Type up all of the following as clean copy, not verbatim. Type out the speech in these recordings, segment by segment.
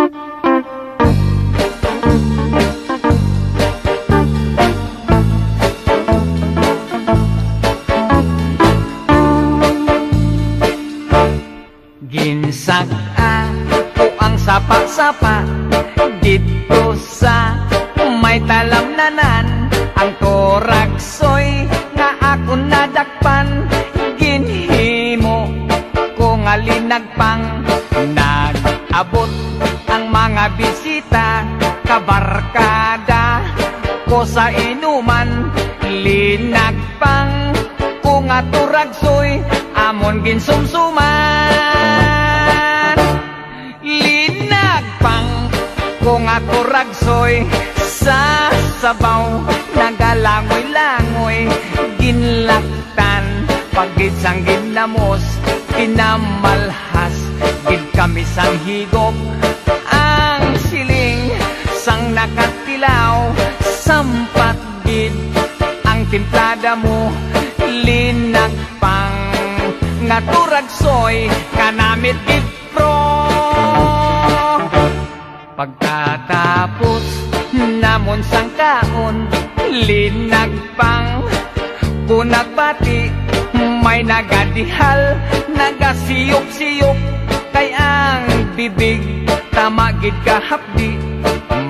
Ginsag-a ko ang sapa-sapa dito sa may talamnanan. Ang toraksoy nga ako nadakpan, ginhimo ko nga linagpang. Nag-abot ang mga bisita, kabarkada ko sa inuman. Linagpang ko nga turagsoy, amon ginsumsuman. Linagpang ko nga turagsoy, sa sabaw nagalangoy-langoy. Ginlaktan pagit sang ginamos, kinamalhas gid kami sang higop. Ang siling sang nakatilaw, sampat gid ang timplada mo. Linagpang nga turagsoy, kanamit gid pro. Pagkatapos namon sang kaon, linagpang ko nagbati. May nagadihal, nagasiyop-siyop, kay ang bibig tamagid kahapdi.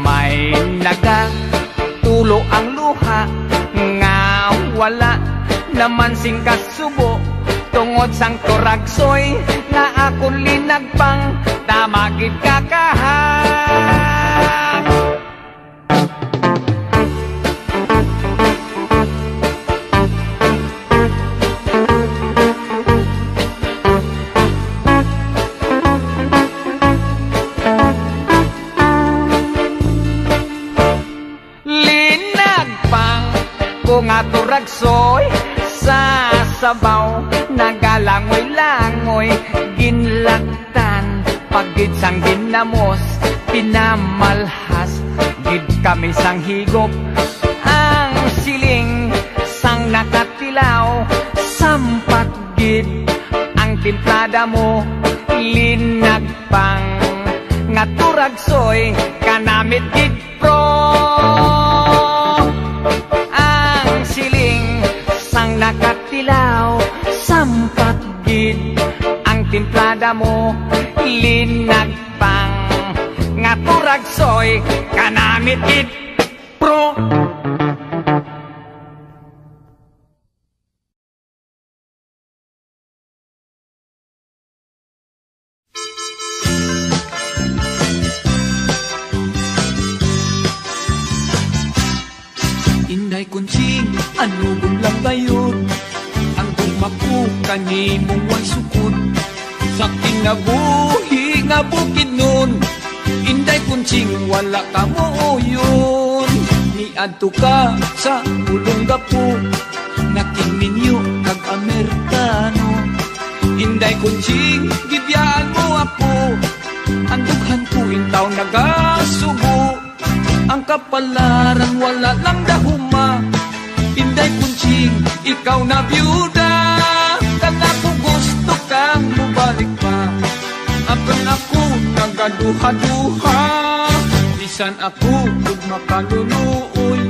May nagatulo ang luha, nga wala naman sing kasubo. Tungod sang turagsoy nga akon linagpang, tamagid kakahang. Linagpang ko nga turagsoy, sa sabaw nagalangoy-langoy. Ginlaktan pagid sang ginamos, pinamalhas gid kami sang higop. Ang siling sang nakatilaw, sampat gid ang timplada mo. Linagpang nga turagsoy, kanamit gid pro. Ang siling sang nakatilaw, sampat gid ang timplada mo. Linagpang nga turagsoy, kanamit gid pro. Inday kunching, ano lang gayon, ang tumaku kanimong way sukod sa kinabuhi nga bukid nun. Inday kunching, wala ka mo yun. Niadto ka sa pulong gapo, naking ninyo kag-Amerikano. Inday kunching, gibiyaan mo ako, ang dughan ko intaw nagasubo. Ang kapalaran wala lang dahuma. Inday kunching, ikaw na byuda, kana ko gusto kang mubalik pa. Apan ako nagaduha-duha, bisan ako kung makalunuoy.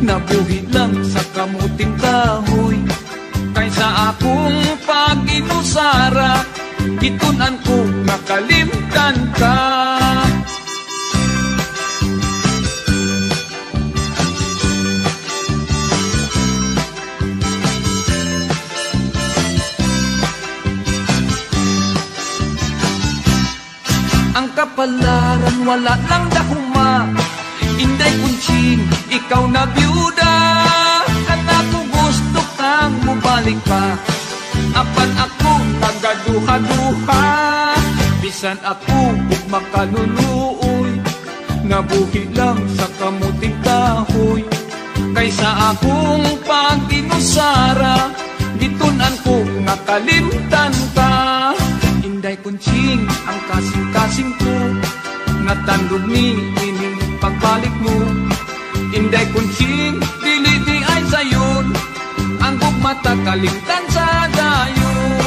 Nabuhi lang sa kamuting kahoy, kaysa akong pag-inusara, itunan ko nakalimtan ka. Ang kapalaran wala lang dahuma. Inday kunching, ikaw na byuda, kana ko gusto kang mubalik pa. Apan ako nagaduha-duha, bisan ako ug makaluluoy. Nabuhi lang sa kamuting kahoy, kaysa akong pag-inusara, gitunan ko nga kalimtan ka. Inday kunching, ang kasing-kasing ko, natandog ni ining pagbalik mo. Inday kunching, dili di ay sayon, ang gugmata kalimtan sa dayon.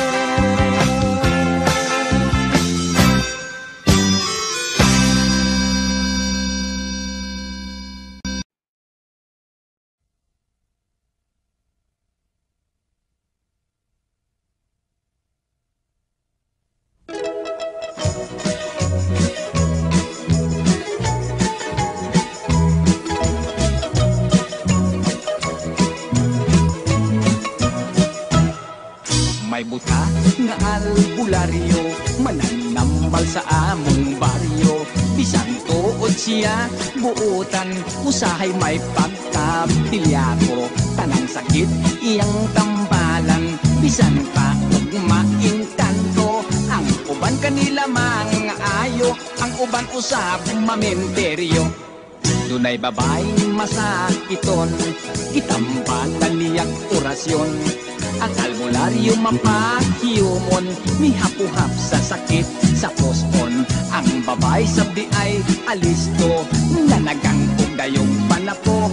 mananambal sa among baryo. Bisan tuod siya buutan, usahay may pagkabilyako. Tanang sakit iyang tambalan, bisan pa ug maintanto. Ang uban kanila mga ayo, ang uban usab mamenteryo. Dunay babaeng masakiton, itambalan niyak orasyon. Ang albularyo mapahiyumon, mihapuhap sa sakit sa pospon. Ang babay sabdi ay alisto, nanagang og dayong panapo.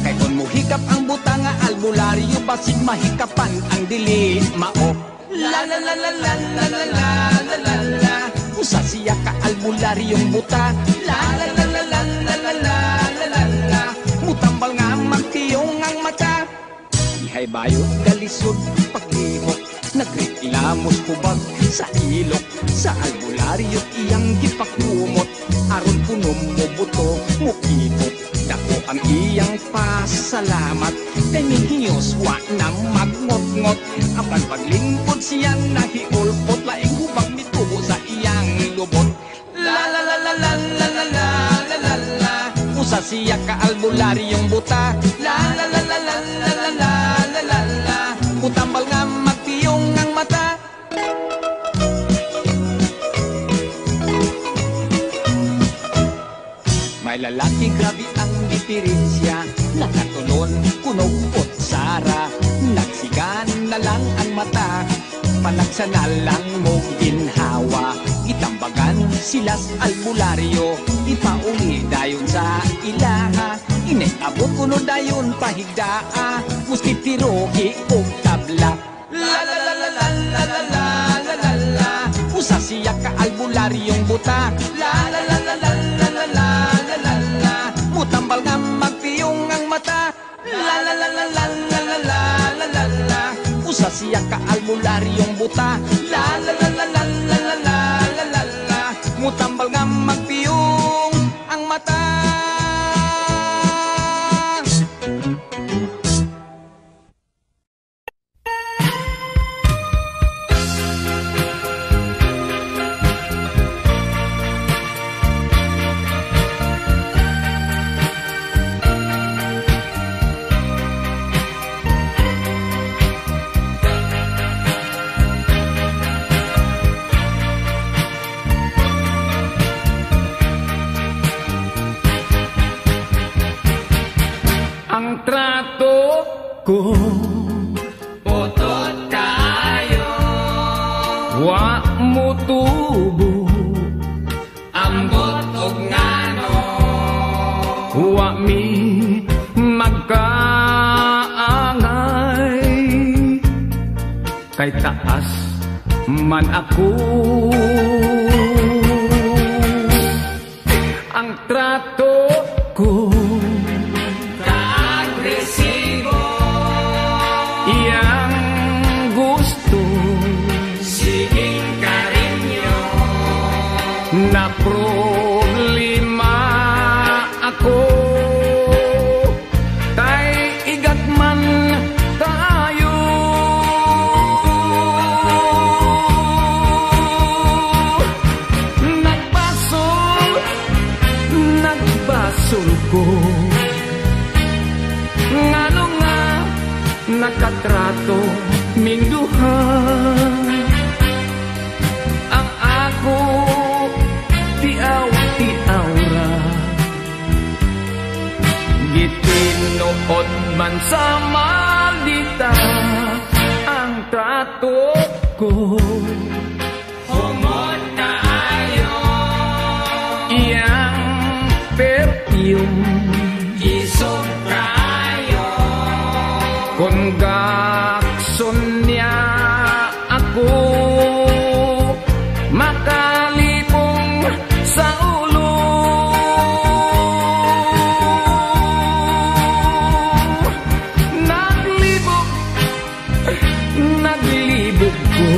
Kay kon muhikap ang buta nga albularyo, basig mahikapan ang dili mao. La la la la la la la la la la la. Usa siya ka albularyong buta. La la la la la la la la la la la. Mutambal nga magtiyong ang mata. Ihay bayot galisod paglihok, nagreklamos kubag sa ilok. Sa albularyo iyang gipakumot, aron punom mo buto mukipot. Dako ang iyang pasalamat, kay mihiyos wa na magngot-ngot. Apan paglingkod siyang nahiulpot, laing hubag mitubo sa iyang lubot. La la la la la la la la la la la. Usa siya ka albularyong buta. La la la la la la la la la la la. Mutambal nga magtiyong ang mata. May lalaki grabe ang diferensya, nakatulon kunog pot sara. Nagsigan na lang ang mata, panagsa na lang mong ginhawa. Itambagan silas albularyo, ipauli dayon sa ilaha. Inekabot kuno dayon pahigdaa, musti tiroki o tabla. La la la la la la la la la la la. Usa siya ka albularyong buta. La la la la la la la la la la la. Mutambal nga magtiyong ang mata. La la la la la la la la la la la. Usa siya ka albularyong buta. La la la la la la la la la la la. Mutambal nga magtiyong ang mata. Ang trato ko putot kayo, wa mo tubo ambot og ngano, wa mi magkaangay. Kay taas man ako, ang trato ko na problema ako, kay igat man tayo. Nagbasol ko, ngano nga nakatrato ming duha. Ang ako tiaw-tiawra, gitinuod man sa maldita ang trato ko. Humot kaayo, iyang perfume isog kayo. Kung gakson niya ako, makalipong sa ulo. Naglibog ko,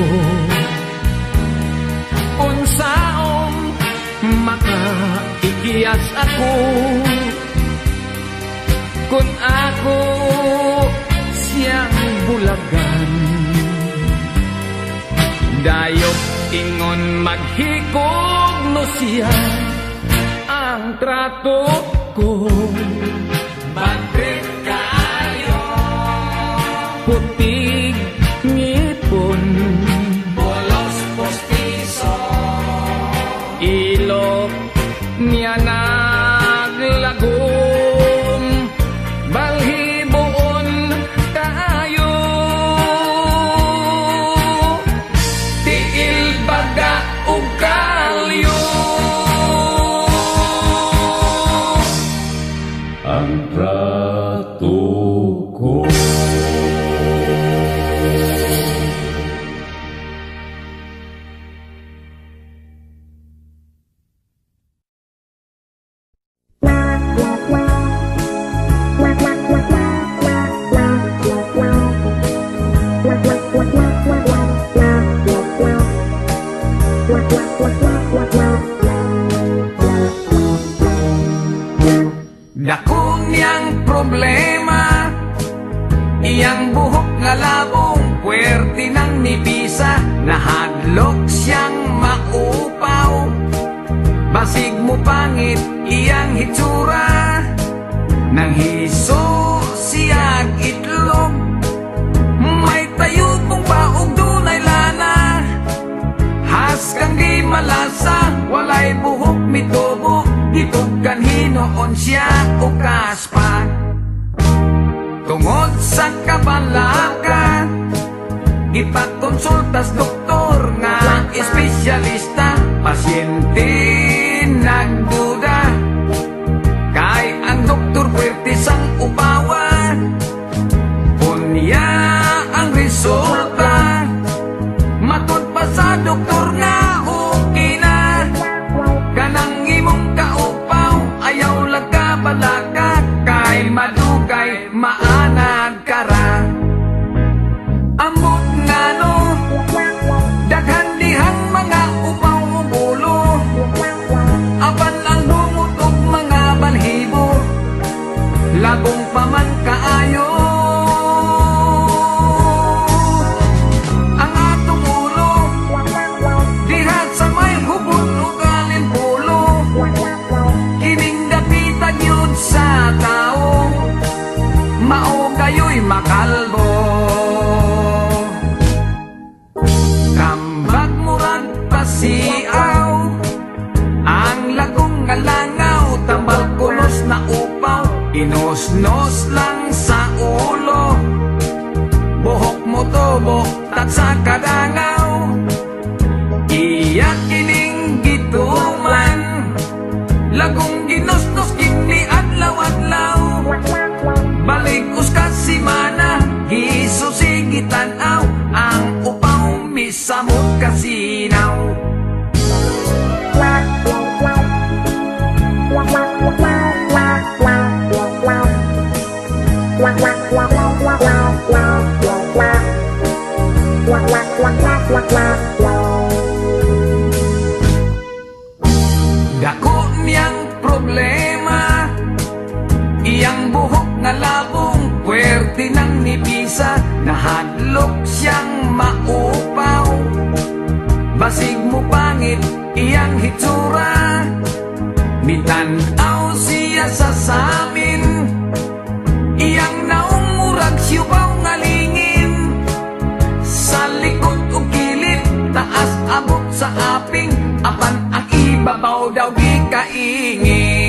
unsaong makaikiyas ako. Kung ako siyang bulagan, dayok Ingon maghikog no siya ang trato ko. Madrid kayo, putig ngipon, bolos postiso, ilok niya naglagom, balhiboon kayo, tiil baga ug kalyo. Ang trato ko. Dako niyang problema, iyang buhok nga labong, puwerte ng nibisa, nahadlok siyang maupaw. Basig mo pangit iyang hitsura, nang hiso siyang itlog. May tayo kong baog dunay lana, has kang di malasa, walay buhok mitubo, ditog kan hinoon siya o kaspa. Tungod sa kabalaka, ipakonsultas doktor nga espesyalista, pasyente nagduda, kay ang doktor puwerte sang upawan. Unya ang resulta, matod pa sa doktor nga okay na, kanang imong kaupaw ayaw lagkabalaka, kay madugay maanag kara. Ambot nga no, daghan dihang mga upaw ug ulo, apan ang bungot ug mga balhibo, labong pa man kaayo. Ang atong ulo, diha sa may hubot ug alimpulo, kining dapitan yun sa tao, mao kayo'y makalbo. Kambag murag pasiaw, ang lagong nga langaw, tambal kulos na upaw, inosnos lang sa ulo, buhok mo tubo tat sa kadangaw. Iyak kining gituman, lagong ginosnos kini adlaw-adlaw, baligos ka si mana, hiso sige tanaw, ang upaw misamot kasinaw. Dako niyang problema, iyang buhok nga labong, puwerte ng nibisa, nahadlok siyang maupaw. Basig mo pangit iyang hitsura, mitanaw siya sa samin, iyang naong murag siyubaw nga lingin, sa likod o kilid, taas abot sa aping, apan ang ibabaw daw di kaingin.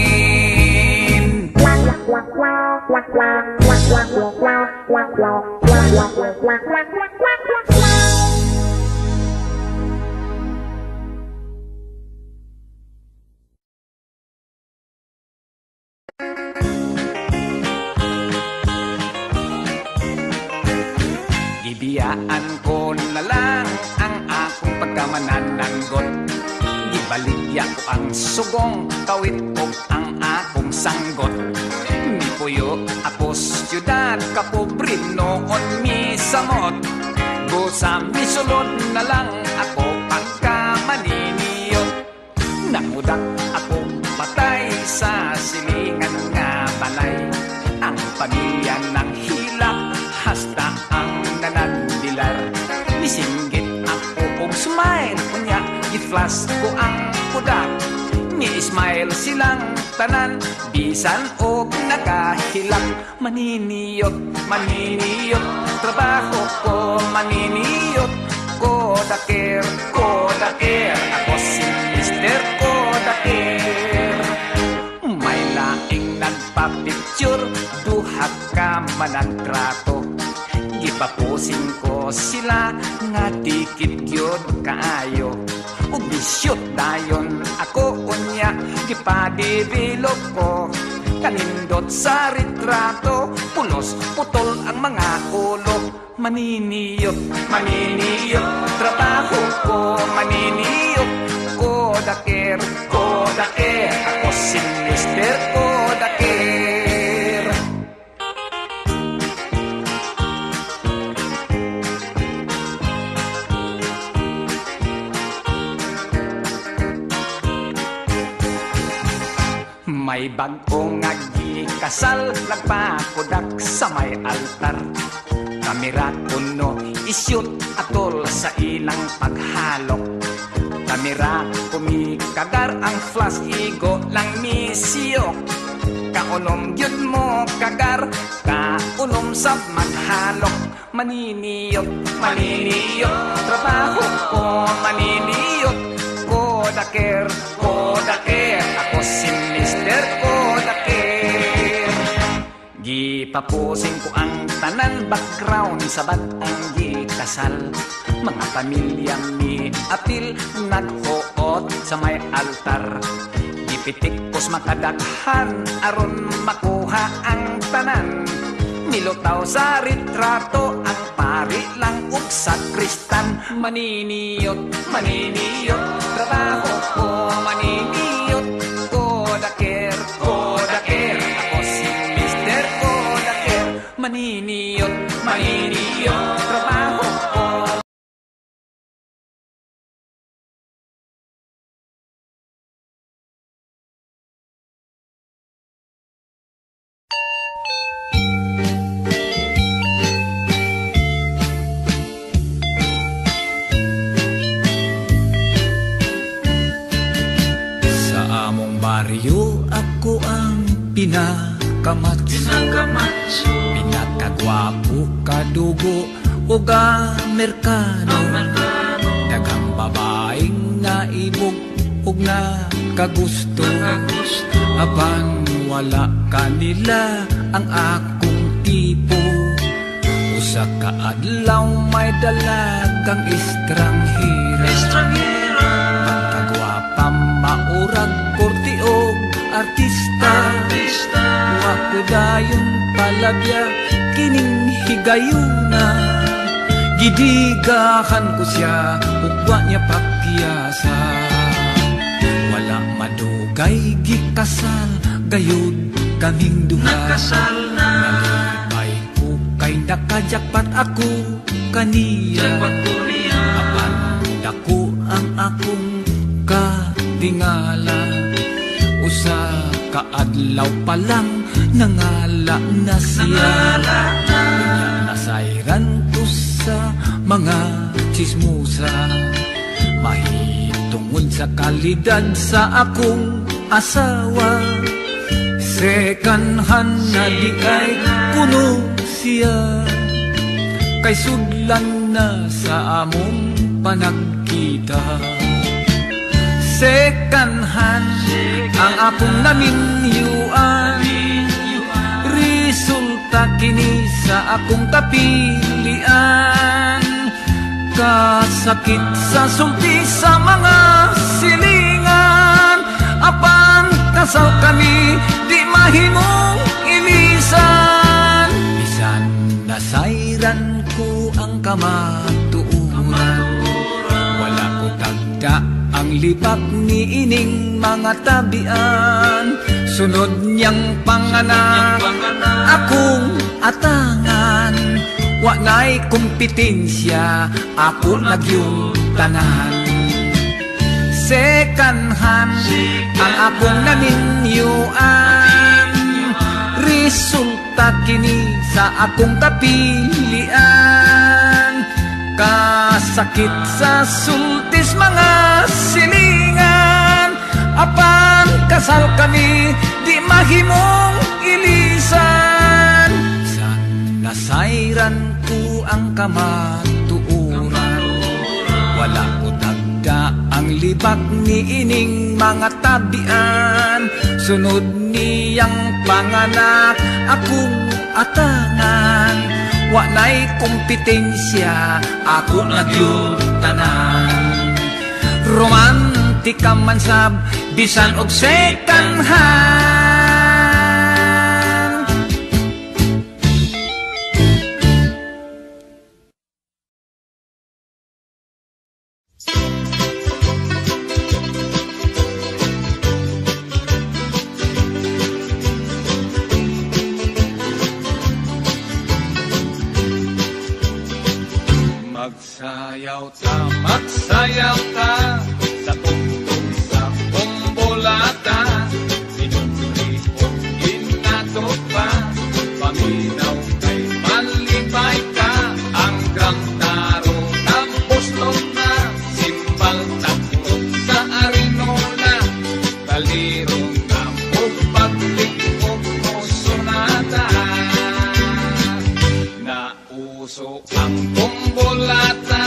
Ibiyaan ko na lang ang akong pagkamanananggot, ibaligya ko ang sugong, kawit ko ang akong sanggot. Nipuyo ako siyudad, kapobre noon misamot, busa misulod na lang ako pagkamaniniyot. Nangudak ako patay sa silingan nga balay, ang pamilya ng hilak, hasta ang nanandilar. Nisinggit ako og smile, kunya flash ko ang kudak. Ni-smile silang tanan, bisan og nakahilak. Maniniyot, maniniyot, trabaho ko maniniyot. Kodaker, kodaker, ako si Mr. Kodaker. May laing nagpa-picture, duha ka manang trato. Gipapusin ko sila nga dikit gyud kaayo. Ug bisyot dayon ako unya, gipa-develop ko. Kanindot sa retrato, pulos putol ang mga ulo. Maniniyot, maniniyot, trabaho ko maniniyot. Kodaker, kodaker, ako si Mr. Kodaker. May bagong kasal, nagpakudak sa may altar. Kamera kuno, isyut atol sa ilang paghalok. Kamera kumikagar, ang flash igo lang misiyok. Kaunom gyud mo kagar, kaunom sa maghalok. Maniniyot, maniniyot, trabaho ko maniniyot. Kodaker, kodaker, ako si Mr. Kodaker. Gipapusin ko ang tanan, background sa batang gikasal. Mga pamilya mi apil, naghuot sa may altar. Gipitik pos makadaghan, aron makuha ang tanan. Nilutaw sa retrato, ang pari lang ug sakristan. Maniniyot, maniniyot, trabaho ko maniniyot. Kodaker, kodaker, ako si Mr. Kodaker. Maniniyot, maniniyot, trabaho ko. Baryo ako ang pinakamatso, pinakagwapo, kadugo o Amerikano. Dagang babaeng naibog o nakagusto, apan wala kanila ang akong tipo. Usa ka adlaw may dalagang estranghera, pagkagwapa maurag kortiog artista. Wa ko dayon palabya kining higayuna. Gidigahan ko siya ug wa niya pakyasa. Wala madugay gikasal, gayud kaming duha. Nalipay ko kay nakajakpat ako kaniya. Apan dako ang akong katingala. Usa ka adlaw pa lang nangala na siya. Unya nasayran ko sa mga chismosa, mahitungod sa kalidad sa akong asawa. Second hand na di kay kuno siya, kay sudlan na sa among panagkita. Second hand ang akong naminyuan, resulta kini sa akong kapilian. Kasakit sa sulti sa mga silingan, apan kasal kami di mahimong ilisan. Bisan nasayran ko ang kamatuuran, wala ko tagda ang lipat ni ining mga tabian. Sunod niyang panganak akong atangan, wa na'y kompetensya, ako nagyong tanan. Second hand ang akong naminyuan, resulta kini sa akong kapilian. Kasakit sa sultis mga kamatuuran. Wala ko tagda ang libak ni ining mga tabian. Sunod niyang panganak akong atangan. Wanay kompetensya ako nagyutanan. Romantika man sab bisan og second hand. Magsayaw ka sa tungtong sa kumbolata. Sinumri o ginatot pa, paminaw kay malibay ka. Ang grantaro ng puslong na, simbal taklog sa arinola. Talirong na paglikog mo sonata. Nauso ang kumbolata,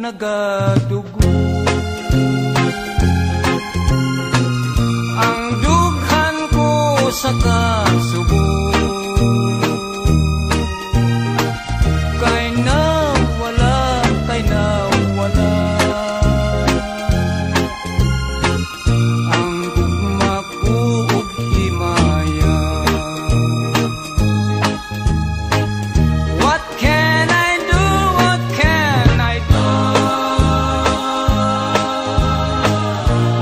nagadugo. Ang dughan ko sa kasubo, kay nawala, kay nawala. Ang gugma ko ug himaya. What can I do? What can I do?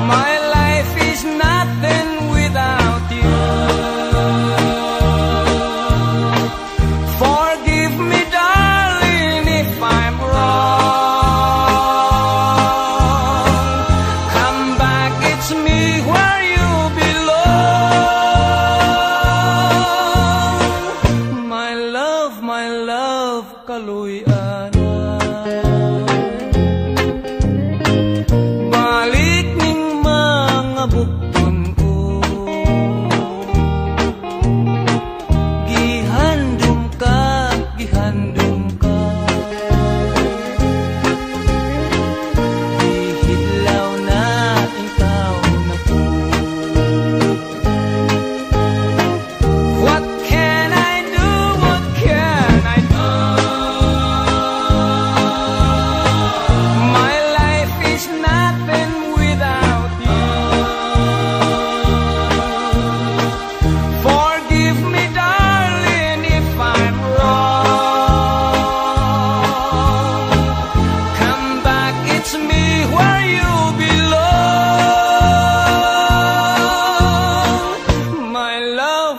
My life is nothing without you.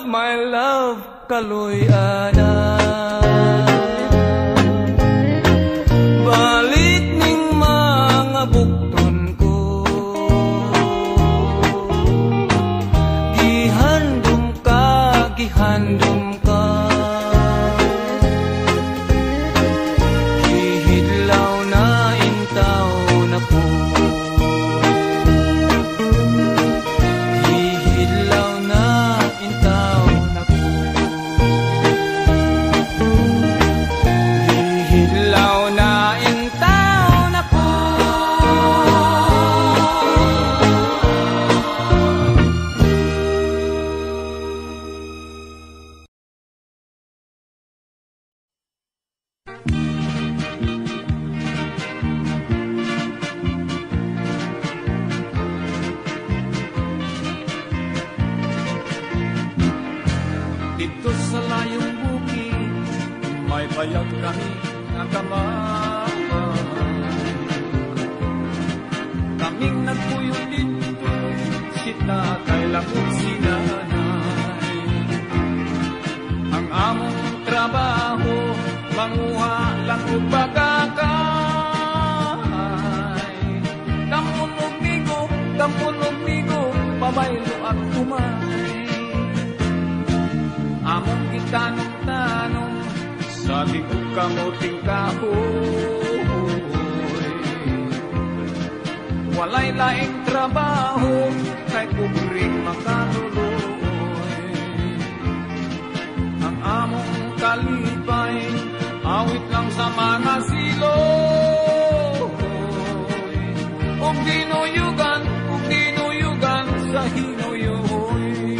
my love, kaloy-ana. Balik ning mga bukton ko, gihandom ka, gihandom ka. Gihidlaw na intaw na ko, gihidlaw na intaw na ko, gihidlaw na intaw na ko. Dito sa layong bukid, may bayag kami na kamay. Kaming nagpuyo dito, si tatay lakot si nanay. Ang among trabaho, manguha lang o bagakay. Damunog migo, pabaylo at kumay. Among gitanong-tanong, sabi ko kamuting kahoy. Walay laing trabaho, kay kubring makaluloy. Ang among kalipay, awit lang sa mga siloy. Ug dinuyugan sa hinuyoy.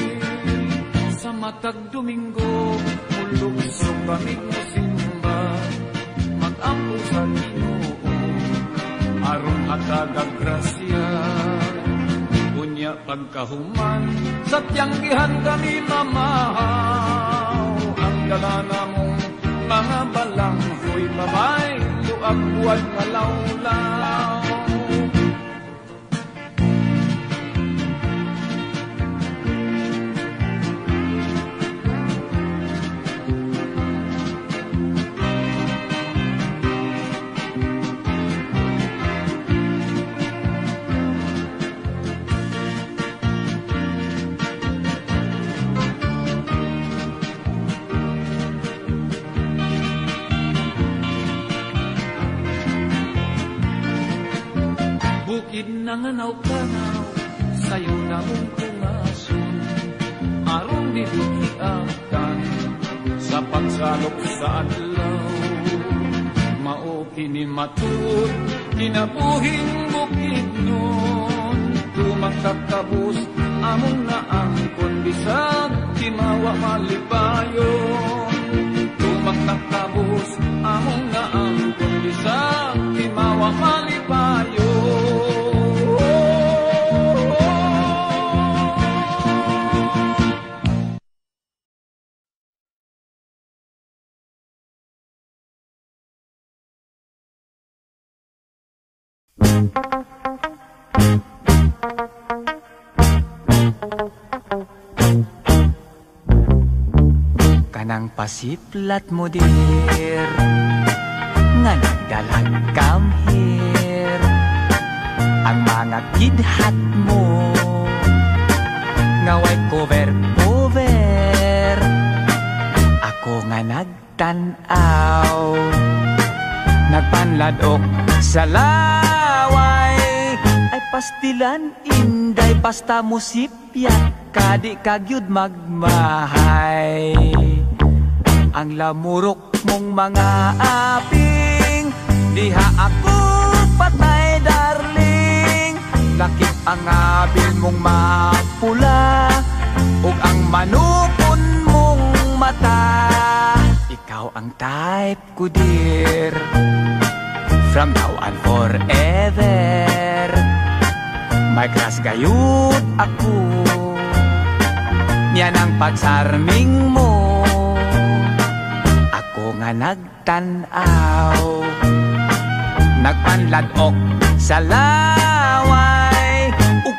Sa matag Domingo, mulugso kami mo simba, mag-ampo sa Ginoo, aron hatagag grasya. Unya pagkahuman, sa tiyanggihan kami mamahaw. Ang dala namong mga balanghoy, babay, luag buwan malawlaw. Bukid nanganaw-kanaw, sayo na mong kumasun, aron didukiatan sa pagsalok sa adlaw. Mao kini matud, kinabuhing bukid nun, tumagkakabus among naangkon bisag timawa malipayon. Tumagkakabus among naangkon bisag timawa malipayon. Kanang pasiplat mo dir, nga nagdalag come here. Ang mga kidhat mo, nga way cover. Ako nga nagtanaw, nagpanladok sa laway. Ay pastilan inday, basta musipyat, kadi kagyud magmahay. Ang lamurok mong mga aping, diha ako patay darling. Lakip ang abil mong mapula, ug ang manukon mong mata. Ikaw ang type ko dear, from now on forever. May crush gayud ako, yan ang pagsarming mo. Ako nga nagtanaw, nagpanladok sa laway, ug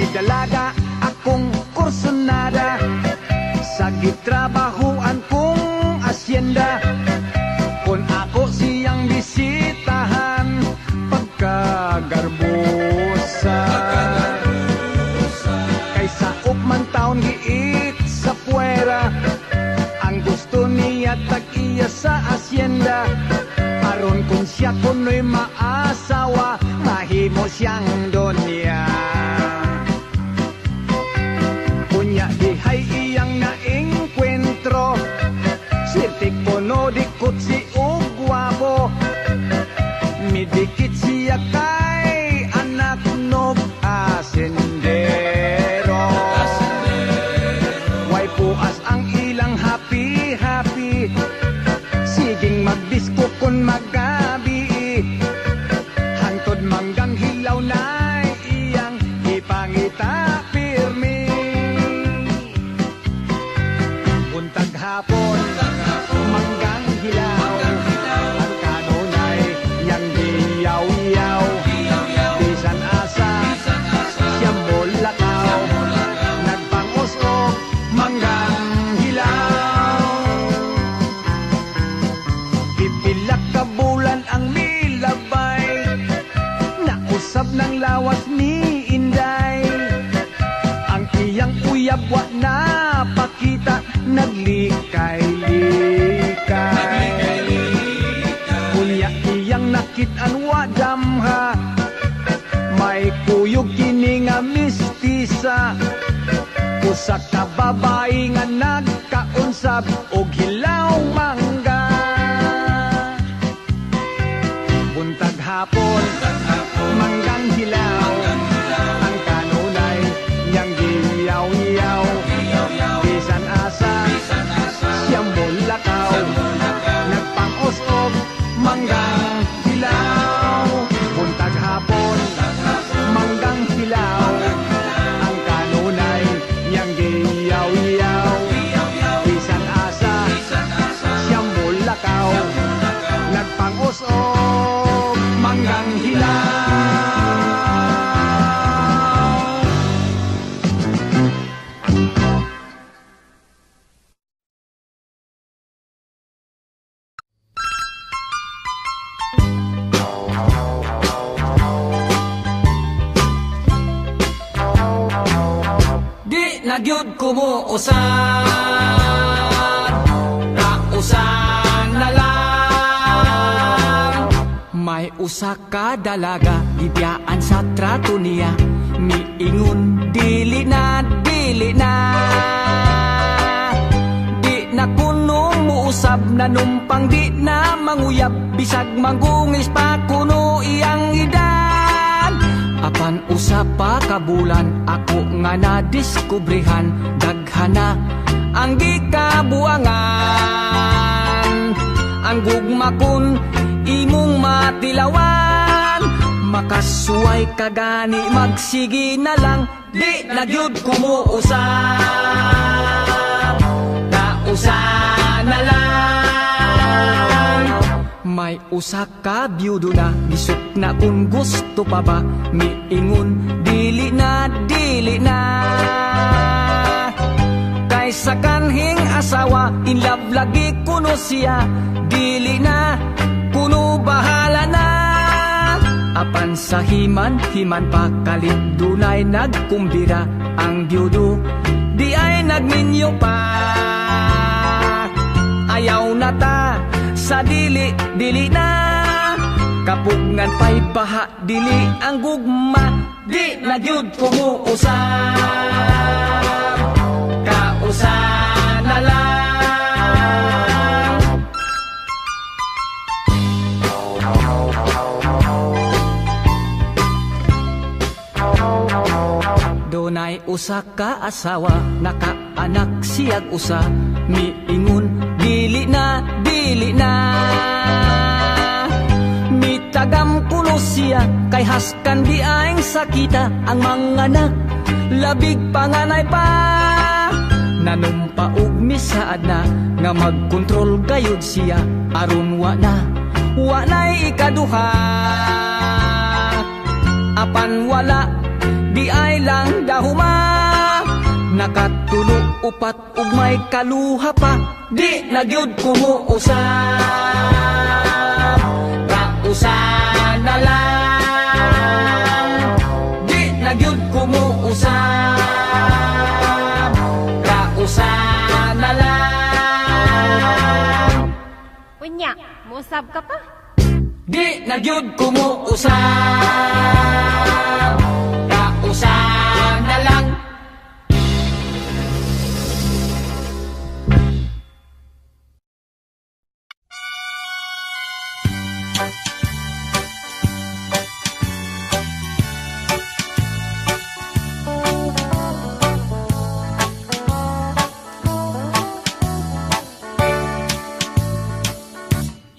may dalaga akong kursonada sa gitrabahuan kong asyenda. Kung ako siyang bisitahan pagkagarbusa, kaysa upman taon giit sa puwera, ang gusto niya tag-iya sa asyenda. Aron kung siya kuno'y maasawa, mahimo siyang donya. Kunya dihay iyang naengkwentro, sirtik puno dikot si ugwapo. Midikit siya kay anak nog asendero. Way puas ang ilang happy-happy, siging magbisko kun magabi. Hantod manggang hilaw na iyang ipangita pirmi. Buntag hapon manggang hilaw, ang kanunay yang giyaw-yaw. Bisan asa siyang mulakaw, nagpangusok manggang hilaw. Pipilak ka bulan ang milabay, nausap ng lawas ni Inday. Ang iyang uyab wa na pakita, naglikay-likay. Kunya iyang nakitaan wa damha, may kuyog kini nga mistisa. Usa ka babae nga nagkaunsab og hilaw mangga. Buntag hapon manggang hilaw, ang kanunay niyang giyaw-yaw. Bisan asa siyang mulakaw, nagpang-usog manggang hilaw. Buntag hapon manggang hilaw, ang kanunay niyang giyaw-yaw. Bisan asa siyang mulakaw, nagpang-usog manggang hilaw. Di nagyud kumuusad, kausan na lang. May usa ka dalaga, gibiyaan sa trato niya, miingon dili na, dili na. Di na kuno muusab, nanumpang di na manguyab, bisag manggungis pa kuno iyang idan. Apan usa pa kabulan, ako nga nadiskubrihan, daghana ang gikabuangan. Ang gugma kun imong matilawan, makasuway ka gani, magsigi na lang. Di na gyud kumuusab, kausan na lang. May usa ka byudo na, bisok na kung gusto pa ba, miingon dili na, dili na. Kaysa kanhing asawa, in love lagi kuno siya, dili na, kuno bahala na. Apan sa himan pa kalit, dunay nagkumbira, ang byudo di ay nagminyo pa. Ayaw na ta sa dili, dili na, kapugngan pa'y baha, dili ang gugma. Di na gyud kumuusab, kausan na lang. Dunay usa ka asawa, nakaanak siyag usa, miingon dili na, dili na. Mitagam kuno siya, kay haskan di aing sakita ang mga anak, labig panganay pa. Nanumpaog misaad na, nga magkontrol gayud siya, aron wa na'y ikaduha. Apan wala, di ay lang daw nakatulo upat ug may kaluha pa, di na gyud kumuusap. Rausa na lang, di na gyud kumuusap. Rausa na lang. Unya, muusab ka pa? Di na gyud kumuusap. Rausa na lang.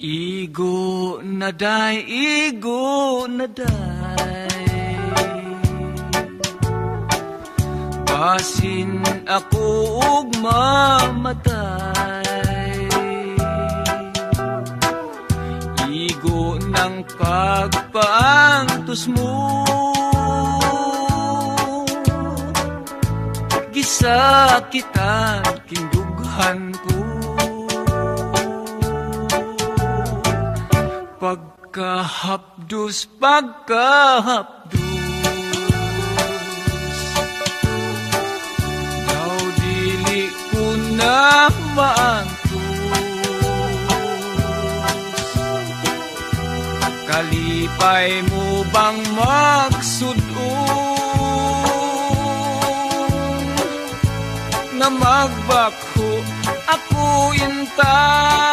Igo na day, igo na day, basin ako ug mamatay. Igo ng pagpaangtos mo, gisakitan kindughan ko. Pagkahapdos, pagkahapdos, daw dili ko na maangtos. Kalipay mo bang magsudon na magbakho ako intan?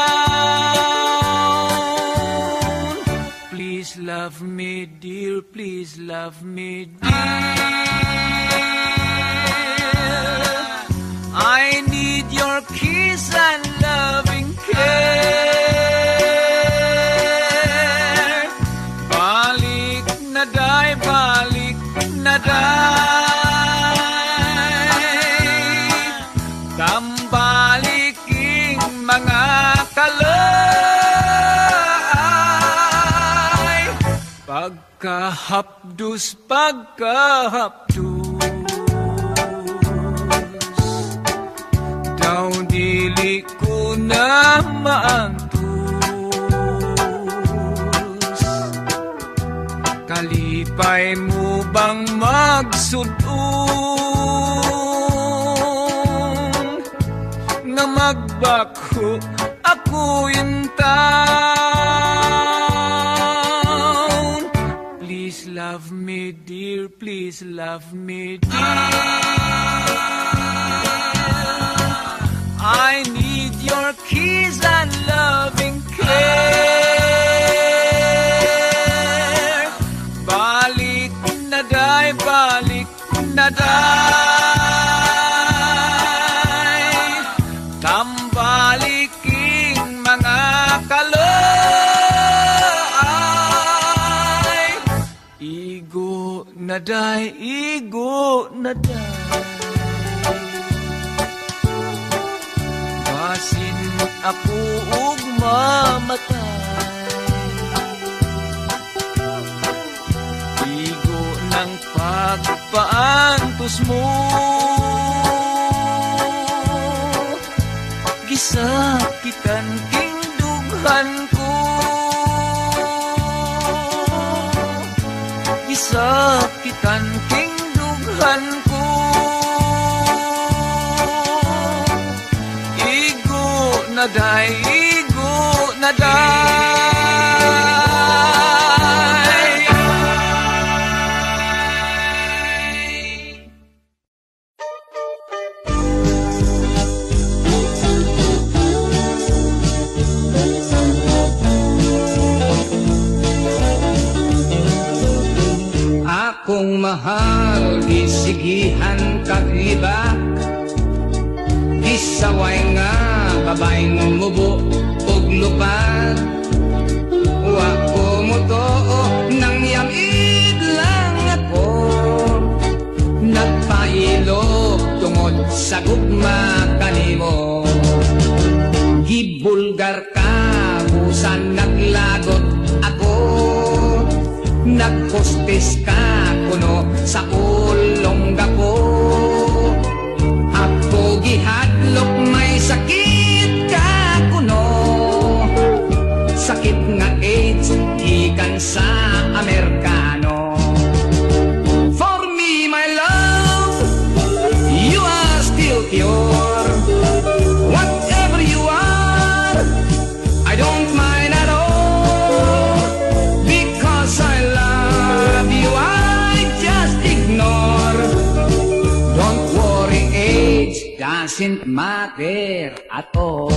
Please love me, dear, please love me, dear. I need your kiss and loving care. Balik na day, balik na day, tambaliking mga kalay. Pagkahapdos, pagkahapdos, daw dili ko na maangtos. Kalipay mo bang magsudon na magbakho ako intan? Please love me, dear, please love me, dear. I need your kiss and loving care. Balik na day, balik na day, tambaliking mga kalay. Igo na day, igo na day, basin ako ug mamatay. Igo ng pagpaantos mo, gisakitan kindughan ko. Gisakitan kindughan ko. Igo na day, igo na day. Akong mahal, gisigihan kagiba, gisaway nga babaeng mubo ug lupad. Wa ko motoo nang yamid lang ako, nagpailog tungod sa gugma kanimo. Gibulgar ka, busan naglagot ako, nagpostes ka kuno sa ulong gapo. doesn't matter at all.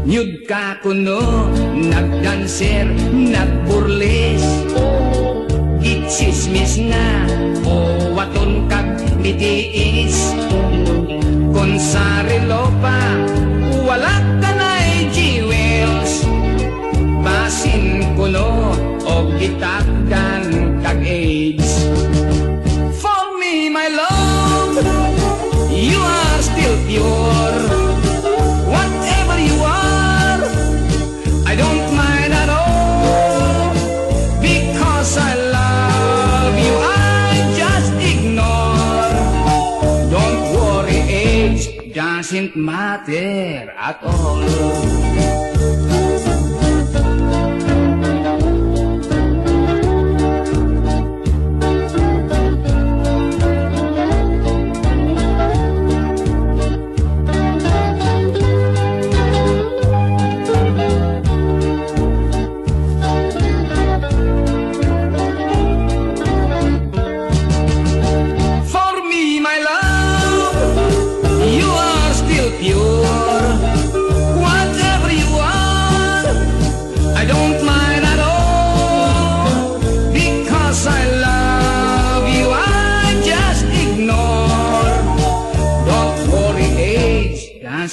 Nyud ka kuno, nagdanser, nagburles, gitsismis na, o waton kag mitiis. Kung sa relo pa, wala ka na'y jewels, basin kuno, o gitakdan kag AIDS. For me, my love, you are still pure. Whatever you are, I don't mind at all. Because I love you, I just ignore. Don't worry, age doesn't matter at all.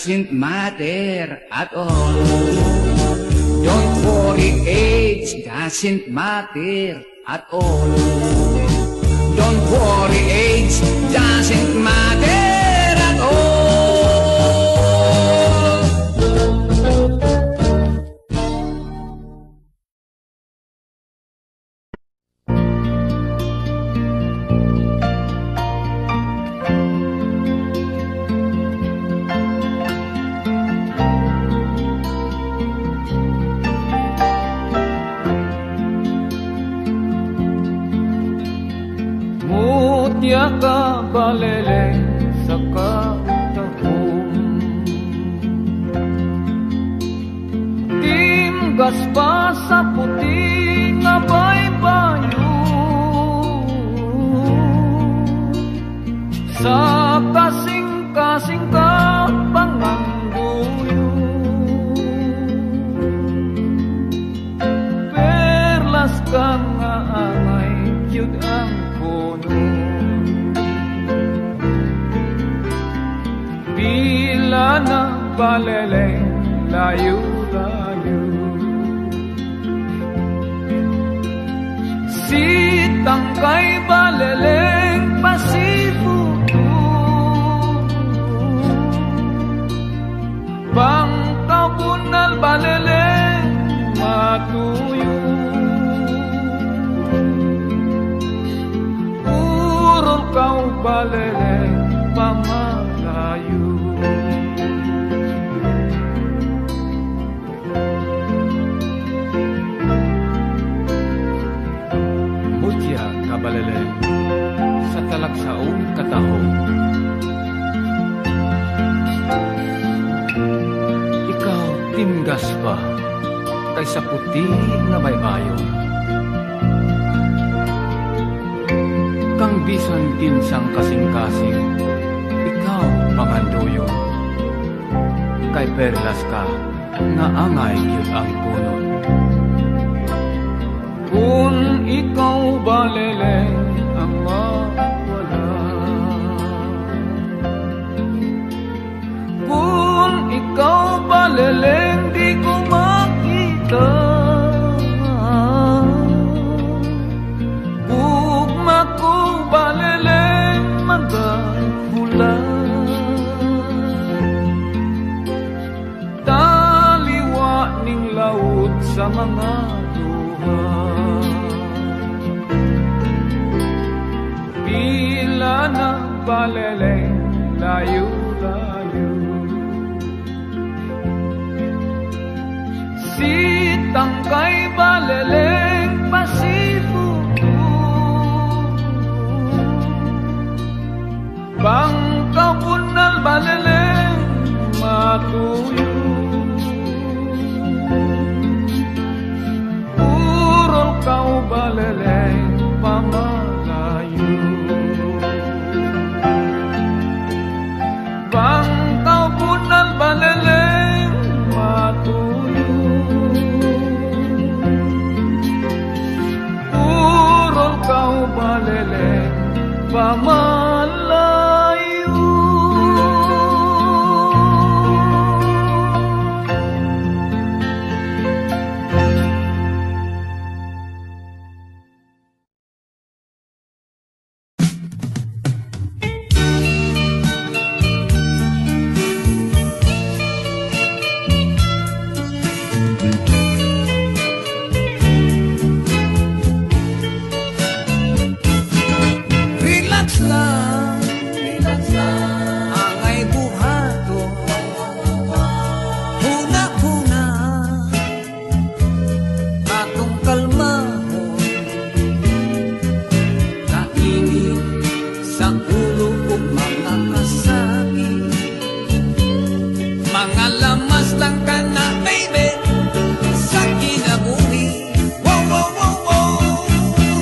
Doesn't matter at all. Don't worry, age doesn't matter at all. Don't worry, age doesn't matter at all. Mutya ka baleleng sa katahom, timgas pa sa puti nga baybayo, sa kasing-kasing ka panganduyo, perlas ka nga angay kyud ang bila na baleleng layo-layo, si tangkay baleleng pasifuto, bangkabunal baleleng matuyo, urol kau baleleng pamalayo. Mutya kabaleleng sa talagsaong katahom, ikaw timgas pa kay sa puti nga baybayo, kang bisan kinsang kasing-kasing ikaw panganduyo, kay perlas ka nga angay yun ang puno. Kung ikaw baleleng ang mawala, kung ikaw baleleng di ko makita, bugma ko baleleng magagula, taliwa ning laut sa mga luha, bila na baleleng layo-layo, si tangkay baleleng pasifuto, bangkabunal baleleng matuyo, urol kau baleleng pamalayo, pamalayo. Relax lang, angay buhato, huna-huna, atong kalmahon, kainit sa ulo ug mga kasabi, mga lamas lang ka na, baby, sa kinabuhi. Wow, wow, wow, wow,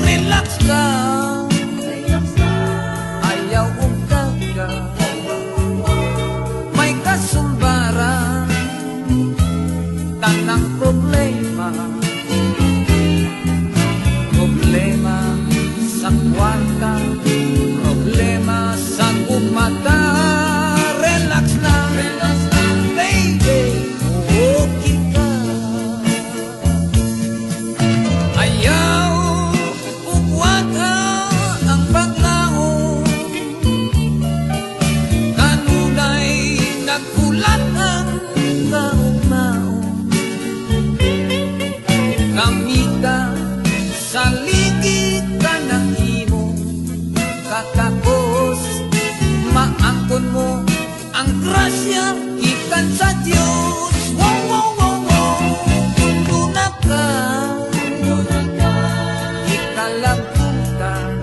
relax lang, ayaw ug daga, may kasumbaran, tanang problema, problema sa kwarta, problema sa gumata. Relax lang, baby, okay ka. Ayaw ug wata ang paglaom, kanunay nagkulat ang kaugmaon. Kamita sa ligid ka ng imo, katapos maangkon mo ang grasya ikan sa Diyos. Wow, wow, wow, wow, tuna ka, ikalabutan,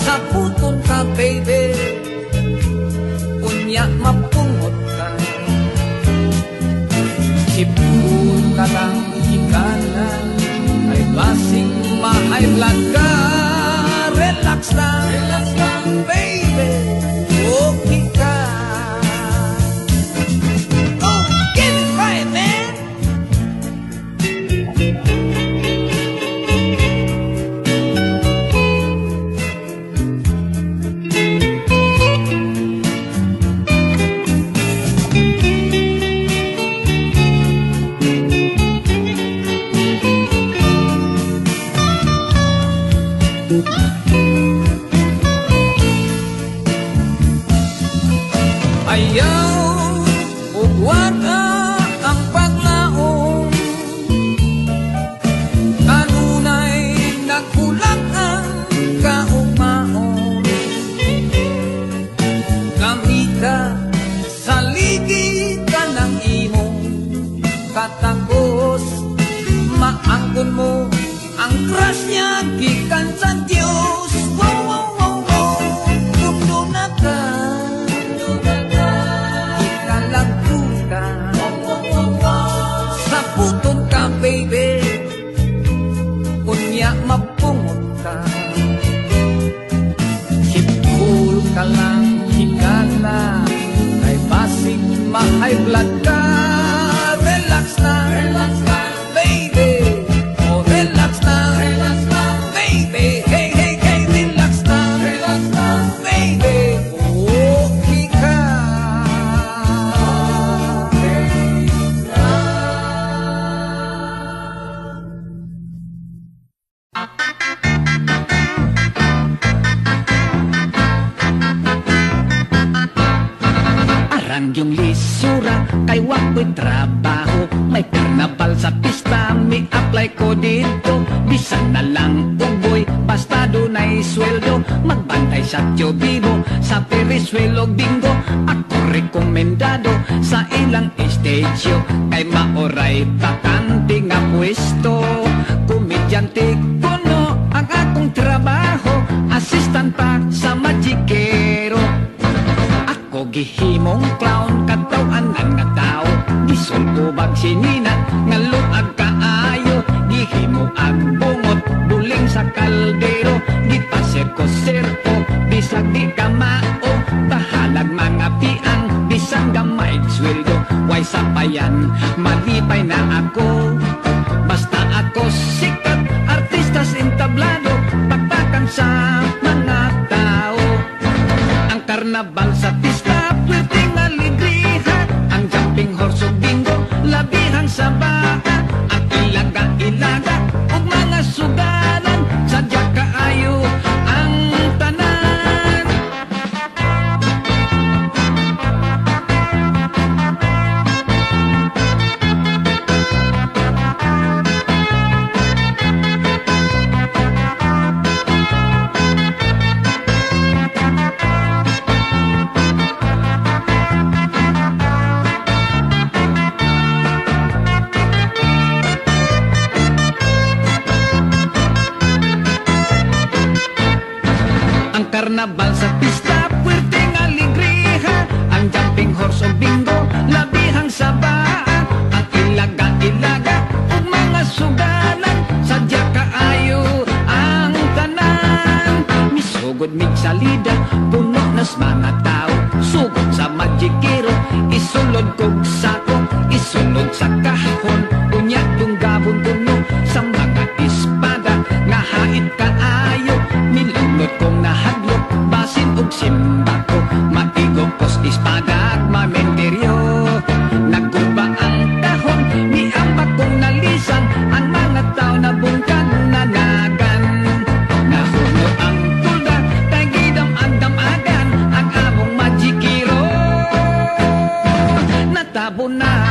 sa puton ka, baby, unya mapungot ka. Ipun ka lang, ikala, ay basing mahay blood ka. Relax lang, baby, okay ka. Oh, get it right, man. Ayaw ug wata ang paglaom, kanunay nagkulat ang kaugmaon. Kamita sa ligid ka ng imo, katapos maangkon mo ang grasya gikan sa Diyos. Wow, wow, wow, wow, tunduna ka, ikalabutan, sa puton ka, baby, unya mapungot ka. Hipul ka lang, hikala, kay basig ma-high blood ka. Relax lang, baby, oh relax lang, baby, hey, hey, hey, relax lang, baby, okay ka. Arang yung lisura, kay wako'y trabaho. May karnabal sa pista, may apply ko dito. Bisan na lang uboy, basta dunay sweldo. Magbantay sa Tiobibo, sa Periswelo Bingo. Ako rekomendado sa ilang estadyo, kay maoray bakante nga pwesto. Komedyante kuno ang akong trabaho, assistant pa sa Magikero. Ako gihimong clown, katawanan nga tao, gisulko bag sinina, nga luag kaayo. Gihimo ag bungot, buling sa kaldero, gipasirko-sirko, bisag di kamao. Bahalag mga piang, bisang gamay sweldo. Way sapayan, malipay na ako, basta ako sikat, artistas entablado, pakpakan sa mga karnabal sa pista, pwerteng alegriha, ang jumping horse o bingo, labihang sa baka, ang ilaga-ilaga, ug mga sugalan, sadya kaayo ang tanan. Karnabal sa pista, pwerteng alegriha, ang jumping horse o bingo, labihang sa baa, ang ilaga-ilaga, ug mga sugalan, sadya kaayo ang tanan. Misugod mig salida, puno nas mga tao, sugod sa magikero, isulod kog sako, isunod sa kahon, unya yung gabon kuno, sa mga espada, nga hait kaayo, nilunod kong nahadlok, basin ug simbako, maigong pos espada at mamenteryo. Nagkuba ang tahon, niambak kong nalisan, ang mga tao na bungkan nanagan. Nahunod ang tulda, kay gidam-andam-agan, ang among magikiro, natabunan.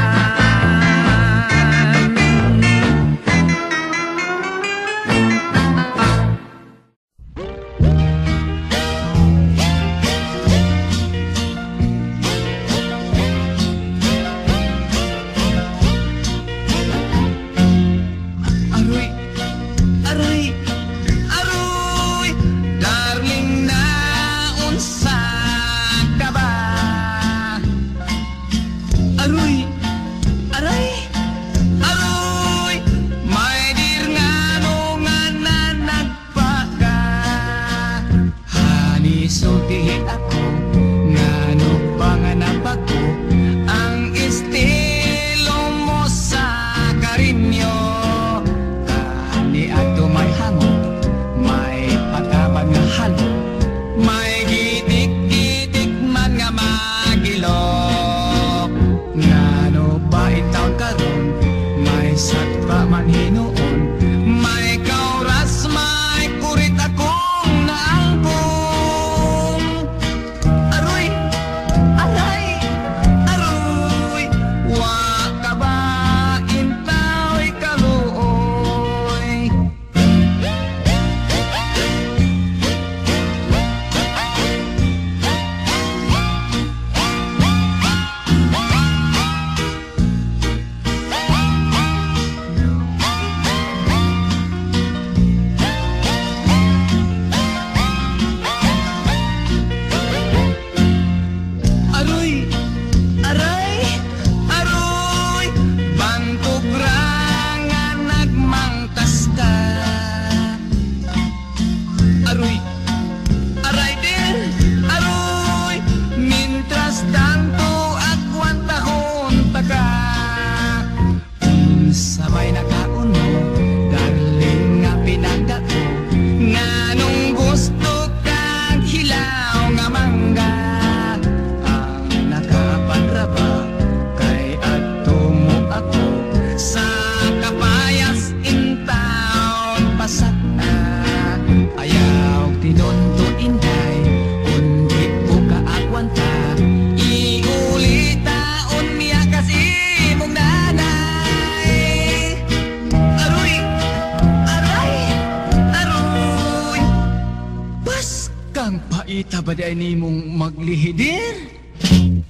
Ita ba di ay nimong maglihidir?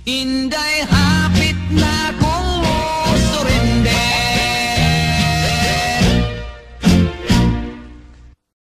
Inday hapit na